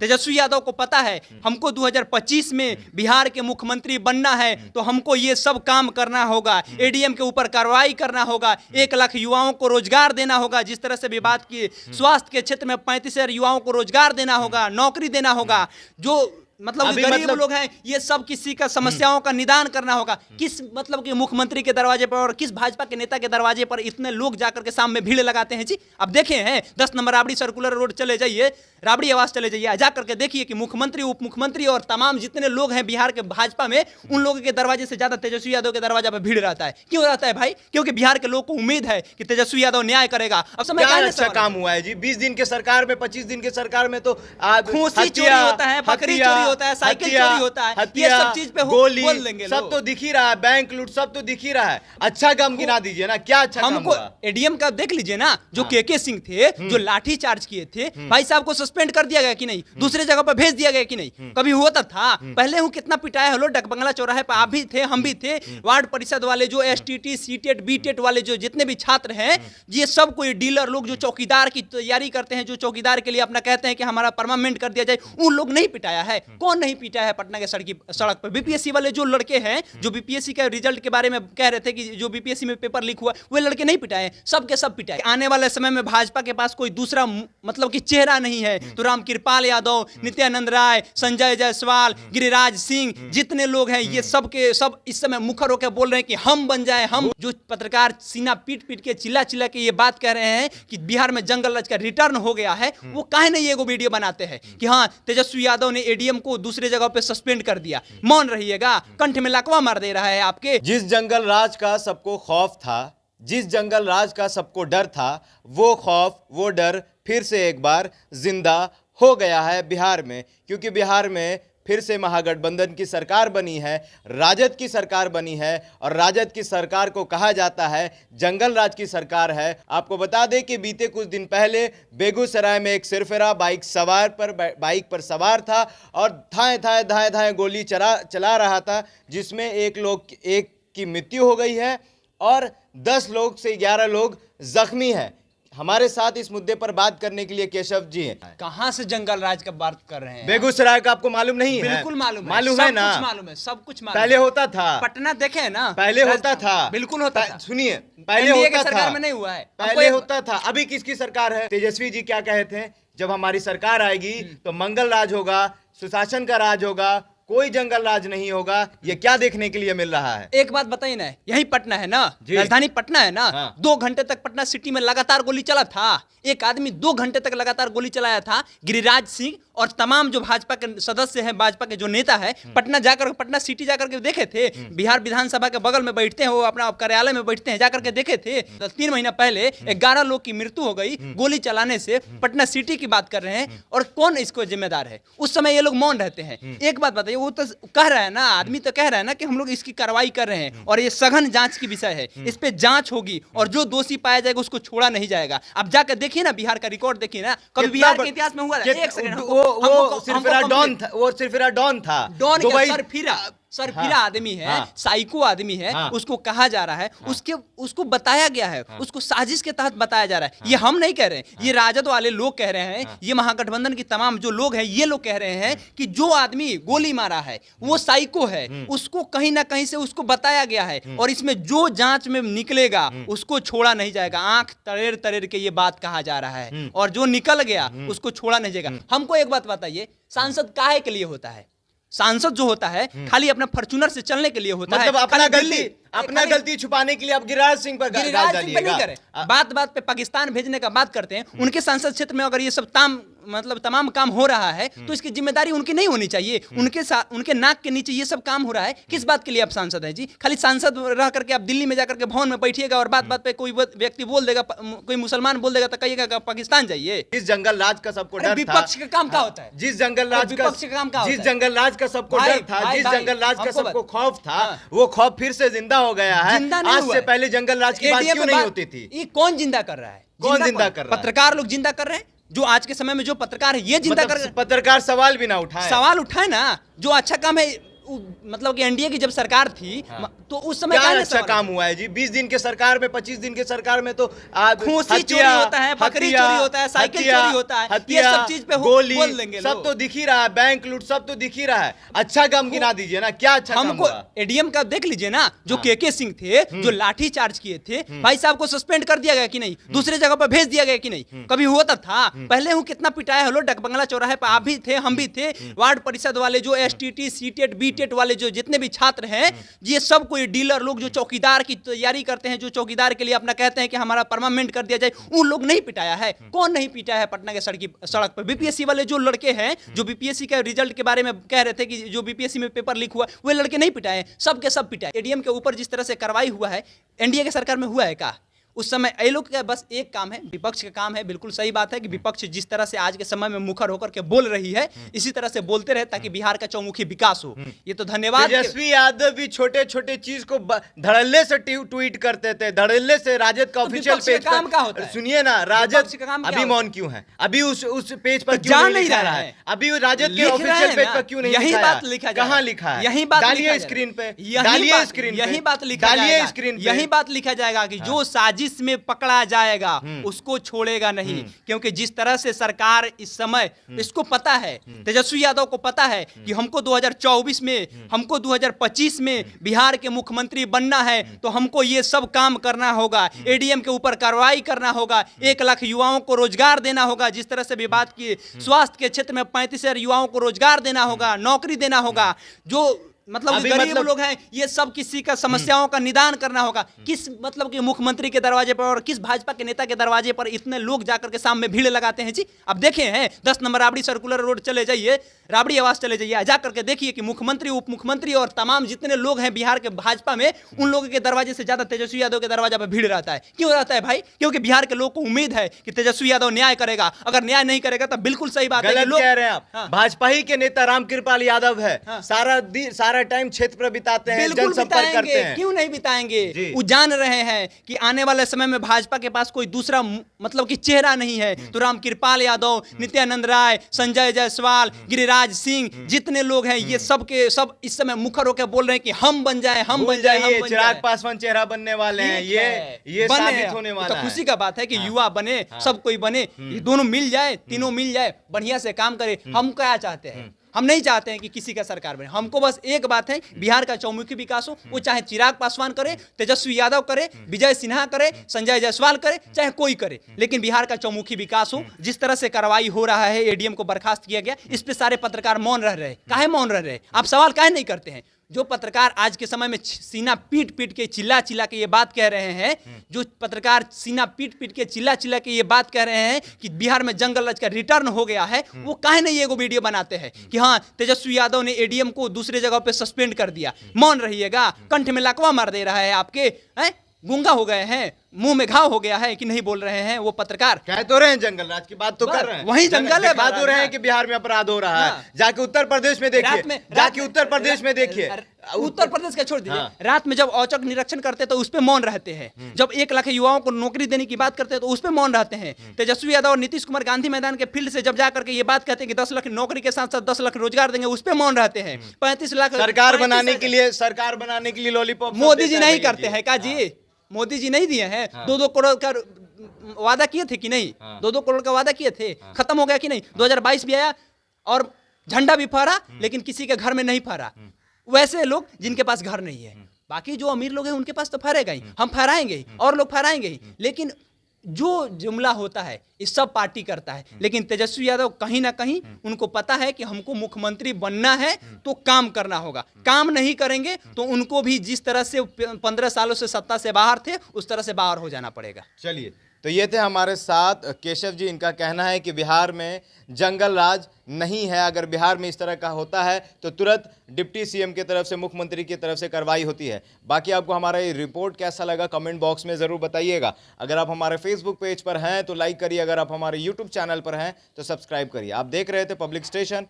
तेजस्वी यादव को पता है हमको 2025 में बिहार के मुख्यमंत्री बनना है, तो हमको ये सब काम करना होगा, एडीएम के ऊपर कार्रवाई करना होगा, 1 लाख युवाओं को रोजगार देना होगा, जिस तरह से भी बात की, स्वास्थ्य के क्षेत्र में 35,000 युवाओं को रोजगार देना होगा, नौकरी देना होगा, जो मतलब गरीब लोग हैं, ये सब किसी का समस्याओं का निदान करना होगा। किस मतलब कि मुख्यमंत्री के दरवाजे पर और किस भाजपा के नेता के दरवाजे पर इतने लोग जाकर के शाम में भीड़ लगाते हैं जी? अब देखे हैं 10 नंबर राबड़ी सर्कुलर रोड चले जाइए, राबड़ी आवास चले जाइए, जाकर के देखिए कि मुख्यमंत्री, उप मुख्यमंत्री और तमाम जितने लोग हैं बिहार के भाजपा में, उन लोगों के दरवाजे से ज्यादा तेजस्वी यादव के दरवाजे पर भीड़ रहता है। क्यों रहता है भाई? क्योंकि बिहार के लोग को उम्मीद है कि तेजस्वी यादव न्याय करेगा। अब समय क्या अच्छा काम हुआ है जी? 20 दिन के सरकार में, 25 दिन के सरकार में तो खूंसी चोरी होता है, बकरी चोरी होता है, साइकिल चोरी होता है, ये सब चीज पे गोली बोल देंगे सब तो दिख ही रहा है, बैंक लूट सब तो दिख ही रहा है। अच्छा काम गिना दीजिए ना, क्या अच्छा काम हमको हुआ? एडीएम का देख लीजिए ना, जो केके सिंह थे, जो लाठी चार्ज किए थे, भाई साहब को सस्पेंड कर दिया गया कि नहीं? दूसरे जगह पर भेज दिया गया कि नहीं? कभी होता था? पहले हूँ कितना पिटाया, हेलो डकबंगला चौराहे पर आप भी थे, हम भी थे, वार्ड परिषद वाले जो एसटीटी सीटेट बीटेट वाले जो जितने भी छात्र हैं, ये सब कोई डीलर लोग जो चौकीदार की तैयारी करते हैं, जो चौकीदार के लिए अपना कहते हैं कि हमारा परमानेंट कर दिया जाए, उन लोग नहीं पिटाया है। कौन नहीं पिटाया है पटना के सड़क पर? बीपीएससी वाले जो लड़के हैं, जो बीपीएससी के रिजल्ट के बारे में कह रहे थे कि जो बीपीएससी में पेपर लीक हुआ, वे लड़के नहीं पिटाए, सब के सब पिटाए। आने वाले समय में भाजपा के पास कोई दूसरा मतलब कि चेहरा नहीं है, तो रामकृपाल यादव, नित्यानंद राय, संजय जायसवाल, गिरिराज सिंह, जितने लोग हैं, ये सब के सब इस समय मुखर होकर बोल रहे हैं कि हम बन जाए हम। जो पत्रकार सीना पीट पीट के चिल्ला चिल्ला के ये बात कह रहे हैं कि बिहार में जंगल राज का रिटर्न हो गया है, वो काहे नहीं एगो वीडियो बनाते हैं कि हाँ तेजस्वी यादव ने एडीएम को दूसरे जगह पे सस्पेंड कर दिया। मौन रहिएगा, कंठ में लकवा मार दे रहा है आपके। जिस जंगल राज का सबको खौफ था, जिस जंगल राज का सबको डर था, वो खौफ, वो डर फिर से एक बार जिंदा हो गया है बिहार में, क्योंकि बिहार में फिर से महागठबंधन की सरकार बनी है, राजद की सरकार बनी है, और राजद की सरकार को कहा जाता है जंगल राज की सरकार है। आपको बता दें कि बीते कुछ दिन पहले बेगूसराय में एक सिरफिरा बाइक पर सवार था और धाए धाए गोली चला रहा था, जिसमें एक की मृत्यु हो गई है और 10 लोग से 11 लोग जख्मी हैं। हमारे साथ इस मुद्दे पर बात करने के लिए केशव जी हैं। कहां से जंगल राज का बात कर रहे हैं? बेगूसराय का आपको मालूम नहीं है? बिल्कुल मालूम है, मालूम है ना? सब कुछ मालूम है, सब कुछ मालूम। पहले होता था, पटना देखे ना, पहले होता था, बिल्कुल होता था। सुनिए, पहले होता था, सरकार में नहीं हुआ है, पहले होता था। अभी किसकी सरकार है? तेजस्वी जी क्या कहे थे, जब हमारी सरकार आएगी तो मंगल राज होगा, सुशासन का राज होगा, कोई जंगल राज नहीं होगा। ये क्या देखने के लिए मिल रहा है? एक बात बताइए ना, यही पटना है ना, राजधानी पटना है ना, हाँ। 2 घंटे तक पटना सिटी में लगातार गोली चला था। एक आदमी 2 घंटे तक लगातार गोली चलाया था। गिरिराज सिंह और तमाम जो भाजपा के सदस्य हैं, भाजपा के जो नेता है, पटना सिटी जाकर के देखे थे। बिहार विधानसभा के बगल में बैठते हैं, वो अपना कार्यालय में बैठते हैं, जाकर के देखे थे। 3 महीना पहले 11 लोग की मृत्यु हो गई गोली चलाने से। पटना सिटी की बात कर रहे हैं, और कौन इसको जिम्मेदार है? उस समय ये लोग मौन रहते हैं। एक बात बताइए, वो तो कह रहा है ना, आदमी तो कह रहा है ना कि हम लोग इसकी कार्रवाई कर रहे हैं और ये सघन जांच की विषय है, इस पे जांच होगी और जो दोषी पाया जाएगा उसको छोड़ा नहीं जाएगा। अब जाकर देखिए ना, बिहार का रिकॉर्ड देखिए ना, कभी बिहार के इतिहास में हुआ था? एक सेकंड, वो सिरफिरा डॉन था, डॉन क्या सरफिरा आदमी है, साइको आदमी है, उसको कहा जा रहा है, उसको बताया गया है, उसको साजिश के तहत बताया जा रहा है। ये हम नहीं कह रहे हैं, ये राजद वाले लोग कह रहे हैं, ये महागठबंधन की तमाम जो लोग हैं, ये लोग कह रहे हैं कि जो आदमी गोली मारा है वो साइको है, उसको कहीं ना कहीं से उसको बताया गया है, और इसमें जो जांच में निकलेगा उसको छोड़ा नहीं जाएगा। आंख तरेर तरेर के ये बात कहा जा रहा है, और जो निकल गया उसको छोड़ा नहीं जाएगा। हमको एक बात बताइए, सांसद काहे के लिए होता है? सांसद जो होता है खाली अपना फॉर्च्यूनर से चलने के लिए होता है, मतलब अपना गलती छुपाने के लिए आप गिरिराज सिंह पर नहीं करे। बात पे पाकिस्तान भेजने का बात करते हैं। उनके संसद क्षेत्र में अगर ये सब तमाम काम हो रहा है तो इसकी जिम्मेदारी उनकी नहीं होनी चाहिए? उनके नाक के नीचे ये सब काम हो रहा है, किस बात के लिए आप सांसद हैं जी? खाली सांसद रह करके आप दिल्ली में जाकर के भवन में बैठिएगा और बात पे कोई व्यक्ति बोल देगा, कोई मुसलमान बोल देगा तो कहिएगा पाकिस्तान जाइए। जिस जंगल राज का सबको डर था, विपक्ष का काम क्या होता है? जिस जंगल राज का सबको डर था, जिस जंगल राज का सबको खौफ था, वो खौफ फिर से जिंदा हो गया है। आज से पहले जंगल राज की बात क्यों नहीं होती थी? ये कौन जिंदा कर रहा है? कौन जिंदा कर रहा है? पत्रकार लोग जिंदा कर रहे हैं। जो आज के समय में जो पत्रकार है ये जिंदा कर, पत्रकार सवाल भी ना उठाए। सवाल उठाए ना, जो अच्छा काम है मतलब कि एनडीए की जब सरकार थी तो उस समय क्या काहे अच्छा नहीं काम हुआ है जी? 20 दिन के सरकार में, 25 दिन के सरकार में तो खूंसी चोरी होता है, बकरी चोरी होता है, साइकिल चोरी होता है, ये सब चीज पे गोली बोल देंगे सब लोग। तो दिख ही रहा है, बैंक लूट सब तो दिख ही रहा है। अच्छा काम गिना दीजिए ना, क्या अच्छा काम हमको हुआ? एडीएम का देख लीजिए ना, जो केके सिंह थे, जो लाठी चार्ज किए थे, भाई साहब को सस्पेंड कर दिया गया कि नहीं, दूसरे जगह पर भेज दिया गया कि नहीं, कभी हुआ तो था। पहले हूँ कितना पिटाया है लो, डकबंगला चौराहे पर आप भी थे, हम भी थे, वार्ड परिषद वाले जो एसटीटी सीटेट बीटेट वाले जो जितने भी छात्र हैं, ये सब कोई डीलर लोग जो चौकीदार की तैयारी करते हैं, जो चौकीदार के लिए अपना कहते हैं कि हमारा परमानेंट कर दिया जाए, उन लोग नहीं पिटाया है। कौन नहीं पिटाया है पटना के सड़क पर? बीपीएससी वाले जो लड़के हैं, जो बीपीएससी के रिजल्ट के बारे में कह रहे थे कि जो बीपीएससी में पेपर लीक हुआ, वे लड़के नहीं पिटाए, सब के सब पिटाए। एडीएम के ऊपर जिस तरह से कार्रवाई हुआ है, एनडीए के सरकार में हुआ है क्या? उस समय ये लोग का बस एक काम है, विपक्ष का काम है। बिल्कुल सही बात है कि विपक्ष जिस तरह से आज के समय में मुखर होकर के बोल रही है, इसी तरह से बोलते रहे ताकि बिहार का चौमुखी विकास हो। ये तो धन्यवाद। तेजस्वी यादव भी छोटे छोटे चीज को धड़ल्ले से ट्वीट करते थे, धड़ल्ले से राजद का ऑफिशियल पेज काम का होता है। सुनिए ना, राजद अभी मौन क्यों है? अभी उस पेज पर क्यों नहीं लिखा रहा है? अभी राजद के ऑफिशियल पेज पर क्यों नहीं लिखा? यही बात लिखा जाए, कहाँ लिखा है? यही बात डालिए स्क्रीन पे, डालिए स्क्रीन पे, यही बात लिखा डालिए स्क्रीन पे, यही बात लिखा जाएगा कि जो साजिश में पकड़ा जाएगा उसको छोड़ेगा नहीं। क्योंकि जिस तरह से सरकार इस समय, इसको पता है, तेजस्वी यादव को पता है कि हमको 2024 में, हमको 2025 में बिहार के मुख्यमंत्री बनना है, तो हमको ये सब काम करना होगा, एडीएम के ऊपर कार्रवाई करना होगा, 1 लाख युवाओं को रोजगार देना होगा, जिस तरह से भी बात की, स्वास्थ्य के क्षेत्र में 35,000 युवाओं को रोजगार देना होगा, नौकरी देना होगा, जो मतलब गरीब लोग हैं, ये सब किसी का समस्याओं का निदान करना होगा। किस मतलब कि मुख्यमंत्री के दरवाजे पर और किस भाजपा के नेता के दरवाजे पर इतने लोग जाकर के सामने भीड़ लगाते हैं जी? अब देखे हैं 10 नंबर राबड़ी सर्कुलर रोड चले जाइए, राबड़ी आवास चले जाइए, जाकर के देखिए कि मुख्यमंत्री, उप मुख्यमंत्री और तमाम जितने लोग हैं बिहार के भाजपा में, उन लोगों के दरवाजे से ज्यादा तेजस्वी यादव के दरवाजे पर भीड़ रहता है। क्यों रहता है भाई? क्योंकि बिहार के लोग को उम्मीद है कि तेजस्वी यादव न्याय करेगा। अगर न्याय नहीं करेगा तो बिल्कुल सही बात है कि लोग कह रहे हैं आप। भाजपा ही के नेता रामकृपाल यादव है, सारा टाइम क्षेत्र पर बिताते हैं, जनसंपर्क करते हैं। क्यों नहीं बिताएंगे? वो जान रहे हैं कि आने वाले समय में भाजपा के पास कोई दूसरा मतलब कि चेहरा नहीं है, तो रामकृपाल यादव, नित्यानंद राय, संजय जायसवाल, गिरिराज सिंह, जितने लोग हैं, ये सब के सब इस समय मुखर होकर बोल रहे हैं कि हम बन जाए, हम बन जाए। चिराग पासवान चेहरा बनने वाले हैं, ये साबित होने वाला है। तो खुशी का बात है कि युवा बने, सब कोई बने, ये दोनों मिल जाए, तीनों मिल जाए, बढ़िया से काम करे। हम क्या चाहते हैं? हम नहीं चाहते हैं कि किसी का सरकार बने, हमको बस एक बात है, बिहार का चौमुखी विकास हो। वो चाहे चिराग पासवान करे, तेजस्वी यादव करे, विजय सिन्हा करे, संजय जायसवाल करे, चाहे कोई करे, लेकिन बिहार का चौमुखी विकास हो। जिस तरह से कार्रवाई हो रहा है, एडीएम को बर्खास्त किया गया, इस पे सारे पत्रकार मौन रह रहे। काहे मौन रह रहे? आप सवाल काहे नहीं करते हैं? जो पत्रकार आज के समय में सीना पीट पीट के चिल्ला चिल्ला के ये बात कह रहे हैं, जो पत्रकार सीना पीट पीट के चिल्ला चिल्ला के ये बात कह रहे हैं कि बिहार में जंगल राज का रिटर्न हो गया है, वो काहे नहीं एगो वीडियो बनाते हैं कि हाँ तेजस्वी यादव ने एडीएम को दूसरे जगह पे सस्पेंड कर दिया? मौन रहिएगा, कंठ में लकवा मार दे रहा है आपके, हैं? गूंगा हो गए हैं, मुंह में घाव हो गया है कि नहीं बोल रहे हैं वो पत्रकार? कह तो रहे हैं जंगल राज की बात तो कर रहे हैं, वही जंगल है, बात हो रहे हैं कि बिहार में अपराध हो रहा है। जाके उत्तर प्रदेश में देखिए, जाके उत्तर प्रदेश में देखिए, उत्तर प्रदेश का छोड़ दीजिए, रात में जब औचक निरीक्षण करते तो उस पे मौन रहते हैं, जब 1 लाख युवाओं को नौकरी देने की बात करते हैं तो उस पे मौन रहते हैं। तेजस्वी यादव और नीतीश कुमार गांधी मैदान के फील्ड से जब जाकर के ये बात कहते हैं कि 10 लाख नौकरी के साथ साथ 10 लाख रोजगार देंगे, उस पे मौन रहते हैं। 35 लाख सरकार बनाने के लिए लॉलीपॉप मोदी जी नहीं करते हैं का जी? मोदी जी नहीं दिए हैं? 2-2 करोड़ का वादा किए थे कि नहीं? 2-2 करोड़ का वादा किए थे, खत्म हो गया कि नहीं? 2022 भी आया और झंडा भी फहरा, लेकिन किसी के घर में नहीं फहरा। वैसे लोग जिनके पास घर नहीं है, बाकी जो अमीर लोग हैं उनके पास तो फहरेगा ही, हम फहराएंगे ही और लोग फहराएंगे ही, लेकिन जो जुमला होता है इस सब पार्टी करता है। लेकिन तेजस्वी यादव कहीं ना कहीं उनको पता है कि हमको मुख्यमंत्री बनना है तो काम करना होगा, काम नहीं करेंगे तो उनको भी जिस तरह से 15 सालों से सत्ता से बाहर थे उस तरह से बाहर हो जाना पड़ेगा। चलिए, तो ये थे हमारे साथ केशव जी। इनका कहना है कि बिहार में जंगल राज नहीं है, अगर बिहार में इस तरह का होता है तो तुरंत डिप्टी सीएम की तरफ से, मुख्यमंत्री की तरफ से कार्रवाई होती है। बाकी आपको हमारा ये रिपोर्ट कैसा लगा कमेंट बॉक्स में ज़रूर बताइएगा। अगर आप हमारे फेसबुक पेज पर हैं तो लाइक करिए, अगर आप हमारे यूट्यूब चैनल पर हैं तो सब्सक्राइब करिए। आप देख रहे थे पब्लिक स्टेशन।